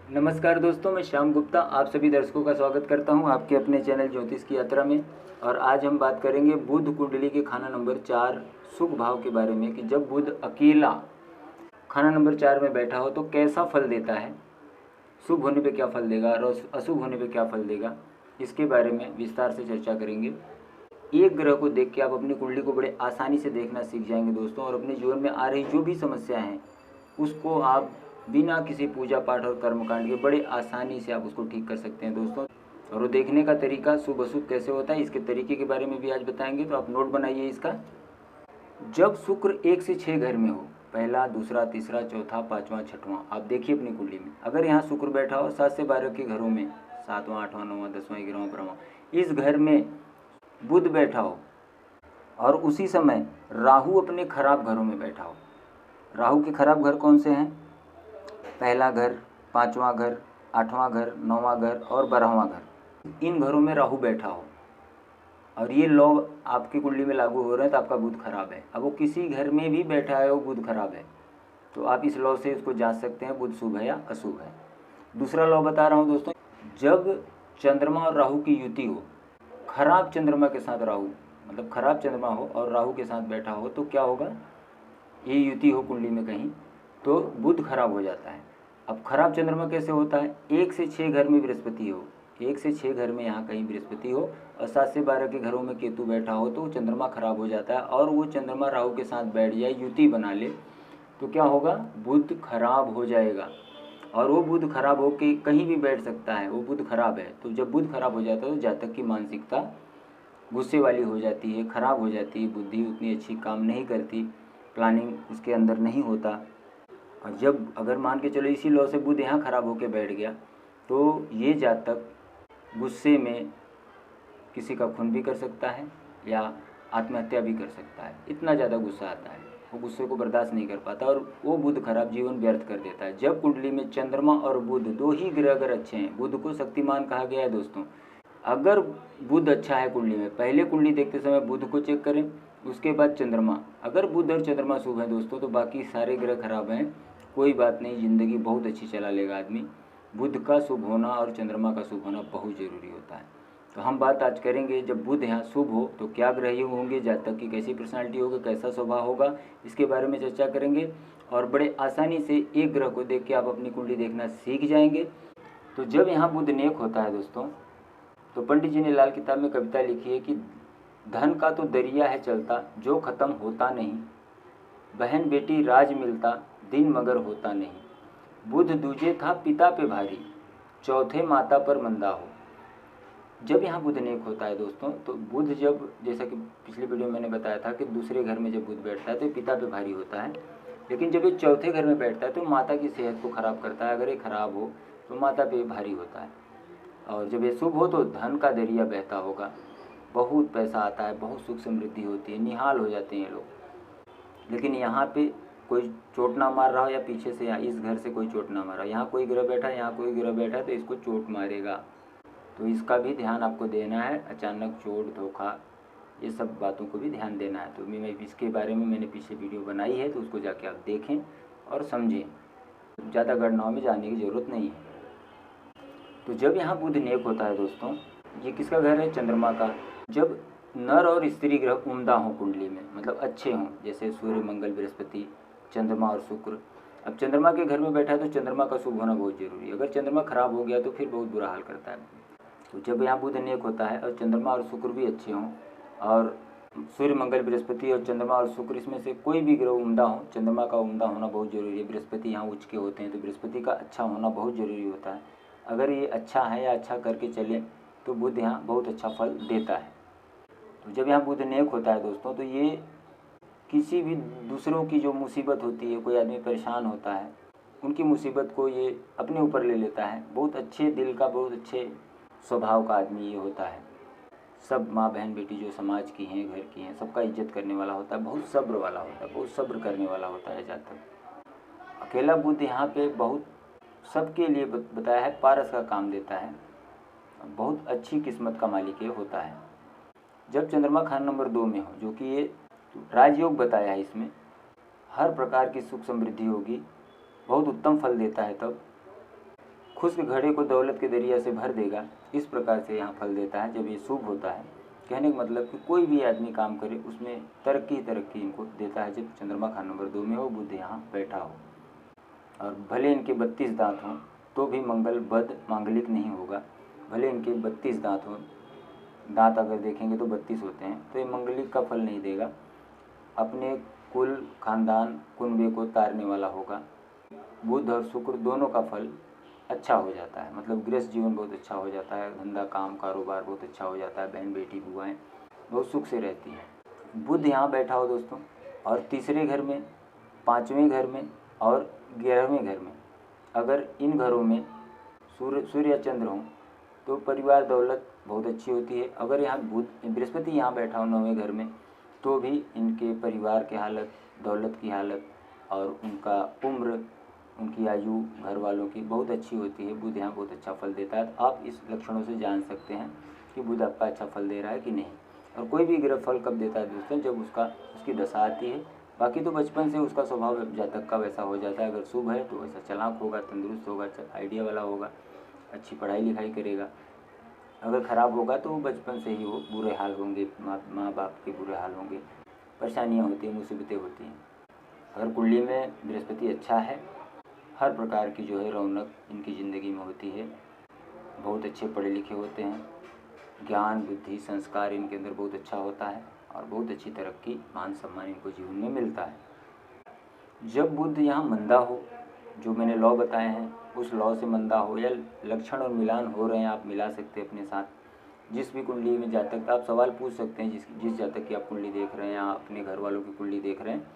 नमस्कार दोस्तों, मैं श्याम गुप्ता आप सभी दर्शकों का स्वागत करता हूं आपके अपने चैनल ज्योतिष की यात्रा में। और आज हम बात करेंगे बुध कुंडली के खाना नंबर 4 सुख भाव के बारे में कि जब बुध अकेला खाना नंबर 4 में बैठा हो तो कैसा फल देता है, शुभ होने पे क्या फल देगा और अशुभ होने पे क्या फल देगा, इसके बारे में विस्तार से चर्चा करेंगे। एक ग्रह को देख के आप अपनी कुंडली को बड़े आसानी से देखना सीख जाएंगे दोस्तों, और अपने जीवन में आ रही जो भी समस्या हैं उसको आप बिना किसी पूजा पाठ और कर्मकांड के बड़े आसानी से आप उसको ठीक कर सकते हैं दोस्तों। और वो देखने का तरीका शुभ अशुभ कैसे होता है इसके तरीके के बारे में भी आज बताएंगे, तो आप नोट बनाइए इसका। जब शुक्र 1 से 6 घर में हो, पहला, दूसरा, तीसरा, चौथा, पाँचवा, छठवां, आप देखिए अपनी कुंडली में अगर यहाँ शुक्र बैठा हो 7 से 12 के घरों में, 7वां, 8वां, 9वां, 10वां, 11वां, 12वां, इस घर में बुध बैठा हो और उसी समय राहु अपने खराब घरों में बैठा हो। राहु के खराब घर कौन से हैं? पहला घर, 5वां घर, 8वां घर, 9वां घर और 12वां घर। इन घरों में राहु बैठा हो और ये लॉ आपकी कुंडली में लागू हो रहे हैं तो आपका बुध खराब है। अब वो किसी घर में भी बैठा है वो बुध खराब है, तो आप इस लॉ से इसको जांच सकते हैं बुध शुभ है या अशुभ है। दूसरा लॉ बता रहा हूँ दोस्तों, जब चंद्रमा और राहु की युति हो, खराब चंद्रमा के साथ राहु, मतलब खराब चंद्रमा हो और राहु के साथ बैठा हो तो क्या होगा, ये युति हो कुंडली में कहीं तो बुध खराब हो जाता है। अब खराब चंद्रमा कैसे होता है? 1 से 6 घर में बृहस्पति हो, 1 से 6 घर में यहाँ कहीं बृहस्पति हो और 7 से 12 के घरों में केतु बैठा हो तो चंद्रमा खराब हो जाता है। और वो चंद्रमा राहु के साथ बैठ जाए, युति बना ले, तो क्या होगा, बुध खराब हो जाएगा। और वो बुध खराब हो के कहीं भी बैठ सकता है, वो बुध खराब है। तो जब बुध खराब हो जाता है तो जातक की मानसिकता गुस्से वाली हो जाती है, खराब हो जाती है, बुद्धि उतनी अच्छी काम नहीं करती, प्लानिंग उसके अंदर नहीं होता। और जब अगर मान के चलो इसी लॉ से बुध यहाँ खराब होकर बैठ गया तो ये जातक गुस्से में किसी का खून भी कर सकता है या आत्महत्या भी कर सकता है। इतना ज़्यादा गुस्सा आता है, वो गुस्से को बर्दाश्त नहीं कर पाता और वो बुध खराब जीवन व्यर्थ कर देता है। जब कुंडली में चंद्रमा और बुध दो ही ग्रह अगर अच्छे हैं, बुध को शक्तिमान कहा गया है दोस्तों। अगर बुध अच्छा है कुंडली में, पहले कुंडली देखते समय बुध को चेक करें, उसके बाद चंद्रमा। अगर बुध और चंद्रमा शुभ है दोस्तों तो बाकी सारे ग्रह खराब हैं, कोई बात नहीं, ज़िंदगी बहुत अच्छी चला लेगा आदमी। बुध का शुभ होना और चंद्रमा का शुभ होना बहुत ज़रूरी होता है। तो हम बात आज करेंगे जब बुध यहाँ शुभ हो तो क्या ग्रह होंगे, जातक की कैसी पर्सनालिटी होगी, कैसा स्वभाव होगा, इसके बारे में चर्चा करेंगे। और बड़े आसानी से एक ग्रह को देख के आप अपनी कुंडली देखना सीख जाएंगे। तो जब यहाँ बुध नेक होता है दोस्तों, तो पंडित जी ने लाल किताब में कविता लिखी है कि धन का तो दरिया है चलता जो ख़त्म होता नहीं, बहन बेटी राज मिलता दिन मगर होता नहीं, बुध दूजे था पिता पे भारी, चौथे माता पर मंदा हो। जब यहाँ बुध नेक होता है दोस्तों, तो बुध जब, जैसा कि पिछली वीडियो में मैंने बताया था कि दूसरे घर में जब बुध बैठता है तो पिता पे भारी होता है, लेकिन जब ये चौथे घर में बैठता है तो माता की सेहत को खराब करता है। अगर ये खराब हो तो माता पे भारी होता है। और जब ये शुभ हो तो धन का दरिया बहता होगा, बहुत पैसा आता है, बहुत सुख समृद्धि होती है, निहाल हो जाते हैं लोग। लेकिन यहाँ पे कोई चोट ना मार रहा हो या पीछे से या इस घर से कोई चोट ना मारा, यहाँ कोई ग्रह बैठा है, यहाँ कोई ग्रह बैठा है तो इसको चोट मारेगा, तो इसका भी ध्यान आपको देना है। अचानक चोट, धोखा, ये सब बातों को भी ध्यान देना है। तो मैं इसके बारे में मैंने पीछे वीडियो बनाई है, तो उसको जाके आप देखें और समझें, ज़्यादा गणनाओं में जाने की ज़रूरत नहीं है। तो जब यहाँ बुध नेक होता है दोस्तों, ये किसका घर है, चंद्रमा का। जब नर और स्त्री ग्रह उम्दा हों कुंडली में, मतलब अच्छे हों, जैसे सूर्य, मंगल, बृहस्पति, चंद्रमा और शुक्र। अब चंद्रमा के घर में बैठा है तो चंद्रमा का शुभ होना बहुत जरूरी है। अगर चंद्रमा खराब हो गया तो फिर बहुत बुरा हाल करता है। तो जब यहाँ बुध नेक होता है और चंद्रमा और शुक्र भी अच्छे हों, और सूर्य, मंगल, बृहस्पति और चंद्रमा और शुक्र, इसमें से कोई भी ग्रह उम्दा हो, चंद्रमा का उम्दा होना बहुत जरूरी है। बृहस्पति यहाँ उच्च के होते हैं तो बृहस्पति का अच्छा होना बहुत जरूरी होता है। अगर ये अच्छा है या अच्छा करके चले तो बुध यहाँ बहुत अच्छा फल देता है। तो जब यहाँ बुध नेक होता है दोस्तों, तो ये किसी भी दूसरों की जो मुसीबत होती है, कोई आदमी परेशान होता है, उनकी मुसीबत को ये अपने ऊपर ले लेता है। बहुत अच्छे दिल का, बहुत अच्छे स्वभाव का आदमी ये होता है। सब माँ बहन बेटी जो समाज की हैं, घर की हैं, सबका इज्जत करने वाला होता है, बहुत सब्र वाला होता है, बहुत सब्र करने वाला होता है जातक। अकेला बुध यहाँ पे बहुत सबके लिए बताया है, पारस का काम देता है, बहुत अच्छी किस्मत का मालिक ये होता है। जब चंद्रमा खाना नंबर 2 में हो, जो कि ये राजयोग बताया है, इसमें हर प्रकार की सुख समृद्धि होगी, बहुत उत्तम फल देता है। तब खुश्क घड़े को दौलत के दरिया से भर देगा, इस प्रकार से यहाँ फल देता है जब ये शुभ होता है। कहने का मतलब कि कोई भी आदमी काम करे उसमें तरक्की इनको देता है जब चंद्रमा खाना नंबर 2 में हो, बुध यहाँ बैठा हो। और भले इनके 32 दांत हों तो भी मंगल बद मांगलिक नहीं होगा। भले इनके 32 दांत हों, दांत अगर देखेंगे तो 32 होते हैं, तो ये मंगलिक का फल नहीं देगा, अपने कुल खानदान कुनबे को तारने वाला होगा। बुध और शुक्र दोनों का फल अच्छा हो जाता है, मतलब गृहस्थ जीवन बहुत अच्छा हो जाता है, धंधा काम कारोबार बहुत अच्छा हो जाता है, बहन बेटी बुआएँ बहुत सुख से रहती हैं। बुध यहाँ बैठा हो दोस्तों, और तीसरे घर में, 5वें घर में और 11वें घर में, अगर इन घरों में सूर्य या चंद्र हों तो परिवार दौलत बहुत अच्छी होती है। अगर यहाँ बुध बृहस्पति यहाँ बैठा हो 9वें घर में तो भी इनके परिवार की हालत, दौलत की हालत और उनका उम्र, उनकी आयु घर वालों की बहुत अच्छी होती है। बुध यहाँ बहुत अच्छा फल देता है। तो आप इस लक्षणों से जान सकते हैं कि बुध आपका अच्छा फल दे रहा है कि नहीं। और कोई भी ग्रह फल कब देता है दोस्तों, जब उसकी दशा आती है। बाकी तो बचपन से उसका स्वभाव जातक का वैसा हो जाता है। अगर शुभ है तो वैसा चालाक होगा, तंदुरुस्त होगा, आइडिया वाला होगा, अच्छी पढ़ाई लिखाई करेगा। अगर ख़राब होगा तो बचपन से ही वो बुरे हाल होंगे, माँ बाप के बुरे हाल होंगे, परेशानियाँ होती हैं, मुसीबतें होती हैं। अगर कुंडली में बृहस्पति अच्छा है, हर प्रकार की जो है रौनक इनकी ज़िंदगी में होती है। बहुत अच्छे पढ़े लिखे होते हैं, ज्ञान बुद्धि संस्कार इनके अंदर बहुत अच्छा होता है और बहुत अच्छी तरक्की मान सम्मान इनको जीवन में मिलता है। जब बुध यहाँ मंदा हो, जो मैंने लॉ बताए हैं उस लॉ से मंदा हो या लक्षण और मिलान हो रहे हैं, आप मिला सकते हैं अपने साथ। जिस भी कुंडली में जातक, आप सवाल पूछ सकते हैं जिस जातक की आप कुंडली देख रहे हैं या अपने घर वालों की कुंडली देख रहे हैं,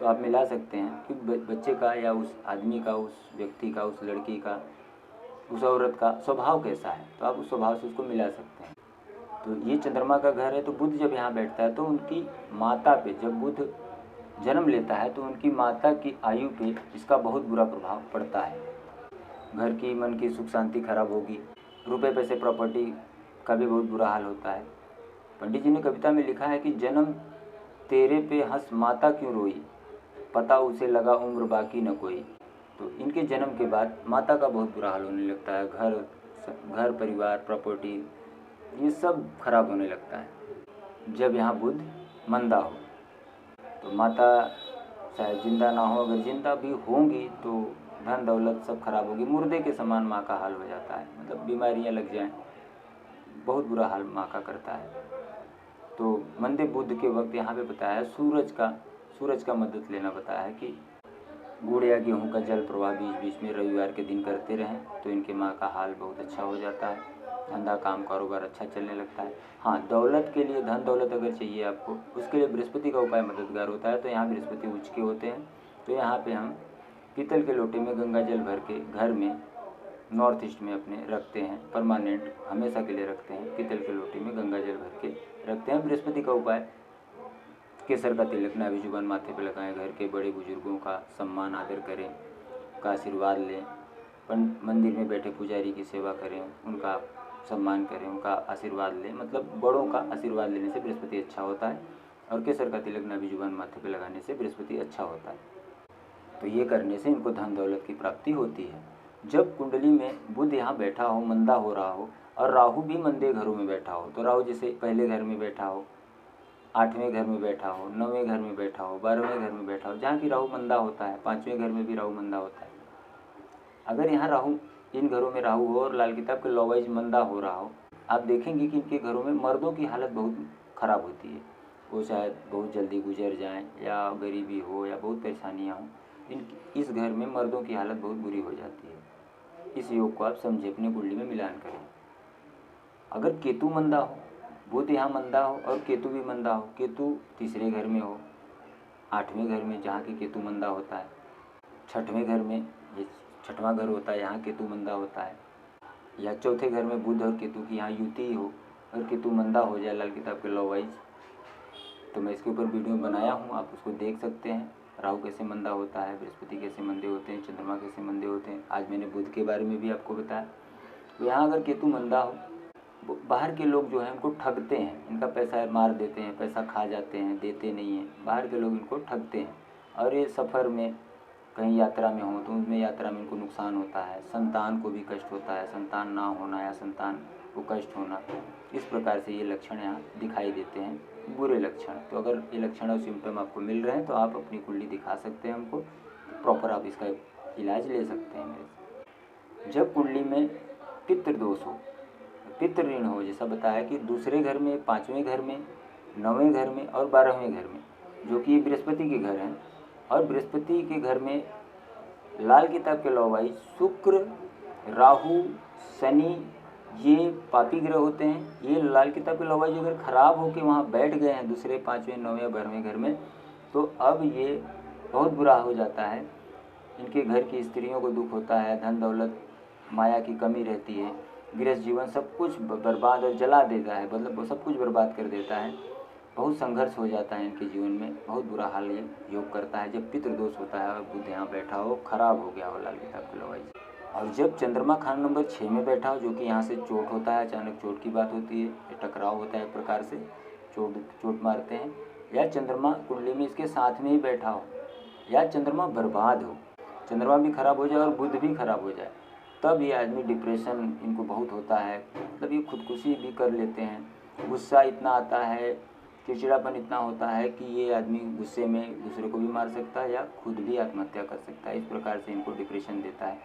तो आप मिला सकते हैं कि बच्चे का या उस आदमी का, उस व्यक्ति का, उस लड़की का, उस औरत का स्वभाव कैसा है, तो आप उस स्वभाव से उसको मिला सकते हैं। तो ये चंद्रमा का घर है, तो बुध जब यहाँ बैठता है तो उनकी माता पे, जब बुध जन्म लेता है तो उनकी माता की आयु पे इसका बहुत बुरा प्रभाव पड़ता है। घर की मन की सुख शांति खराब होगी, रुपए पैसे प्रॉपर्टी का भी बहुत बुरा हाल होता है। पंडित जी ने कविता में लिखा है कि जन्म तेरे पे हंस माता क्यों रोई, पता उसे लगा उम्र बाकी न कोई। तो इनके जन्म के बाद माता का बहुत बुरा हाल होने लगता है। घर परिवार प्रॉपर्टी ये सब खराब होने लगता है जब यहाँ बुध मंदा हो। तो माता चाहे जिंदा ना हो, अगर जिंदा भी होंगी तो धन दौलत सब खराब होगी, मुर्दे के समान माँ का हाल हो जाता है, मतलब बीमारियाँ लग जाएं, बहुत बुरा हाल माँ का करता है। तो मंदे बुध के वक्त यहाँ पे बताया है सूरज का मदद लेना बताया है कि गुड़ या गेहूँ का जल प्रवाह बीच बीच में रविवार के दिन करते रहें तो इनके माँ का हाल बहुत अच्छा हो जाता है, धंधा काम कारोबार अच्छा चलने लगता है। हाँ, दौलत के लिए, धन दौलत अगर चाहिए आपको, उसके लिए बृहस्पति का उपाय मददगार होता है। तो यहाँ बृहस्पति उच्च के होते हैं, तो यहाँ पे हम पीतल के लोटे में गंगा जल भर के घर में नॉर्थ ईस्ट में अपने रखते हैं, परमानेंट हमेशा के लिए रखते हैं, पीतल के लोटे में गंगा जल भर के रखते हैं। बृहस्पति का उपाय, केसर का तिलक नाभि जुबान माथे पर लगाएं, घर के बड़े बुजुर्गों का सम्मान आदर करें, उनका आशीर्वाद लें, मंदिर में बैठे पुजारी की सेवा करें, उनका सम्मान करें, उनका आशीर्वाद लें, मतलब बड़ों का आशीर्वाद लेने से बृहस्पति अच्छा होता है। और केसर का तिलक नाभि जुबान माथे पे लगाने से बृहस्पति अच्छा होता है। तो ये करने से इनको धन दौलत की प्राप्ति होती है। जब कुंडली में बुध यहाँ बैठा हो, मंदा हो रहा हो, और राहु भी मंदे घरों में बैठा हो, तो राहु जैसे पहले घर में बैठा हो, 8वें घर में बैठा हो, 9वें घर में बैठा हो, 12वें घर में बैठा हो, जहाँ की राहु मंदा होता है, 5वें घर में भी राहु मंदा होता है। अगर यहाँ राहु, इन घरों में राहु हो और लाल किताब के लॉ वाइज मंदा हो रहा हो, आप देखेंगे कि इनके घरों में मर्दों की हालत बहुत ख़राब होती है। वो शायद बहुत जल्दी गुजर जाएं, या गरीबी हो या बहुत परेशानियाँ हों, इस घर में मर्दों की हालत बहुत बुरी हो जाती है। इस योग को आप समझे, अपनी कुंडली में मिलान करें। अगर केतु मंदा हो, बुध यहाँ मंदा हो और केतु भी मंदा हो, केतु तीसरे घर में हो, 8वें घर में जहाँ की केतु मंदा होता है, 6वें घर में, ये 6वां घर होता है, यहाँ केतु मंदा होता है, या चौथे घर में बुध और केतु की यहाँ युति हो और केतु मंदा हो जाए लाल किताब के लॉ वाइज, तो मैं इसके ऊपर वीडियो बनाया हूँ, आप उसको देख सकते हैं। राहु कैसे मंदा होता है, बृहस्पति कैसे मंदे होते हैं, चंद्रमा कैसे मंदे होते हैं। आज मैंने बुध के बारे में भी आपको बताया। तो यहाँ अगर केतु मंदा हो, बाहर के लोग जो हैं उनको ठगते हैं, इनका पैसा मार देते हैं, पैसा खा जाते हैं, देते नहीं हैं, बाहर के लोग इनको ठगते हैं। और ये सफ़र में कहीं यात्रा में हो तो उसमें यात्रा में इनको नुकसान होता है, संतान को भी कष्ट होता है, संतान ना होना या संतान को कष्ट होना, इस प्रकार से ये लक्षण यहाँ दिखाई देते हैं, बुरे लक्षण। तो अगर ये लक्षण और सिम्टम आपको मिल रहे हैं तो आप अपनी कुंडली दिखा सकते हैं हमको, प्रॉपर आप इसका इलाज ले सकते हैं मेरे से। जब कुंडली में पितृ दोष हो, पितृ ऋण हो, जैसा बताया कि दूसरे घर में, 5वें घर में, 9वें घर में और 12वें घर में, जो कि बृहस्पति के घर हैं, और बृहस्पति के घर में लाल किताब के लौवाई शुक्र, राहु, शनि, ये पापी ग्रह होते हैं। ये लाल किताब के लौवाई जो अगर खराब होकर वहाँ बैठ गए हैं दूसरे, 5वें, 9वें, 12वें घर में, तो अब ये बहुत बुरा हो जाता है। इनके घर की स्त्रियों को दुख होता है, धन दौलत माया की कमी रहती है, गृहस्थ जीवन सब कुछ बर्बाद और जला देता है, मतलब वो सब कुछ बर्बाद कर देता है। बहुत संघर्ष हो जाता है इनके जीवन में, बहुत बुरा हाल ये योग करता है जब पितृदोष होता है और बुध यहाँ बैठा हो, खराब हो गया हो लाल किताब की लौवाई। और जब चंद्रमा खाना नंबर 6 में बैठा हो, जो कि यहाँ से चोट होता है, अचानक चोट की बात होती है, टकराव होता है, एक प्रकार से चोट मारते हैं, या चंद्रमा कुंडली में इसके साथ में ही बैठा हो, या चंद्रमा बर्बाद हो, चंद्रमा भी खराब हो जाए और बुध भी खराब हो जाए, तब ये आदमी डिप्रेशन इनको बहुत होता है, मतलब ये खुदकुशी भी कर लेते हैं, गुस्सा इतना आता है, चिड़चिड़ापन इतना होता है कि ये आदमी गुस्से में दूसरे को भी मार सकता है या खुद भी आत्महत्या कर सकता है। इस प्रकार से इनको डिप्रेशन देता है,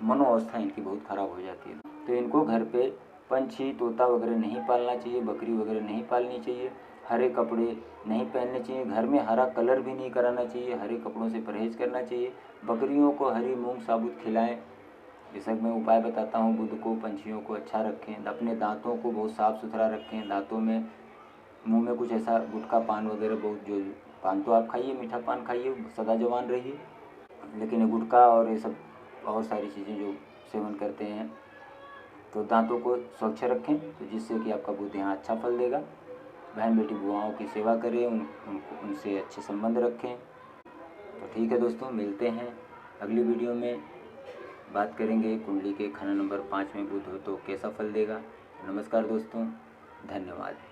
मनोअवस्था इनकी बहुत ख़राब हो जाती है। तो इनको घर पे पंछी, तोता वगैरह नहीं पालना चाहिए, बकरी वगैरह नहीं पालनी चाहिए, हरे कपड़े नहीं पहनने चाहिए, घर में हरा कलर भी नहीं कराना चाहिए, हरे कपड़ों से परहेज़ करना चाहिए, बकरियों को हरी मूंग साबुत खिलाएं। जैसा मैं उपाय बताता हूँ, बुध को, पंछियों को अच्छा रखें, अपने दांतों को बहुत साफ़ सुथरा रखें, दांतों में, मुंह में कुछ ऐसा गुटखा पान वगैरह, बहुत जो पान तो आप खाइए, मीठा पान खाइए, सदा जवान रहिए, लेकिन ये गुटखा और ये सब बहुत सारी चीज़ें जो सेवन करते हैं, तो दांतों को स्वच्छ रखें, तो जिससे कि आपका बुध यहाँ अच्छा फल देगा। बहन बेटी बुआओं की सेवा करें, उनसे अच्छे संबंध रखें। तो ठीक है दोस्तों, मिलते हैं अगली वीडियो में, बात करेंगे कुंडली के खाना नंबर 5 में बुध हो तो कैसा फल देगा। नमस्कार दोस्तों, धन्यवाद।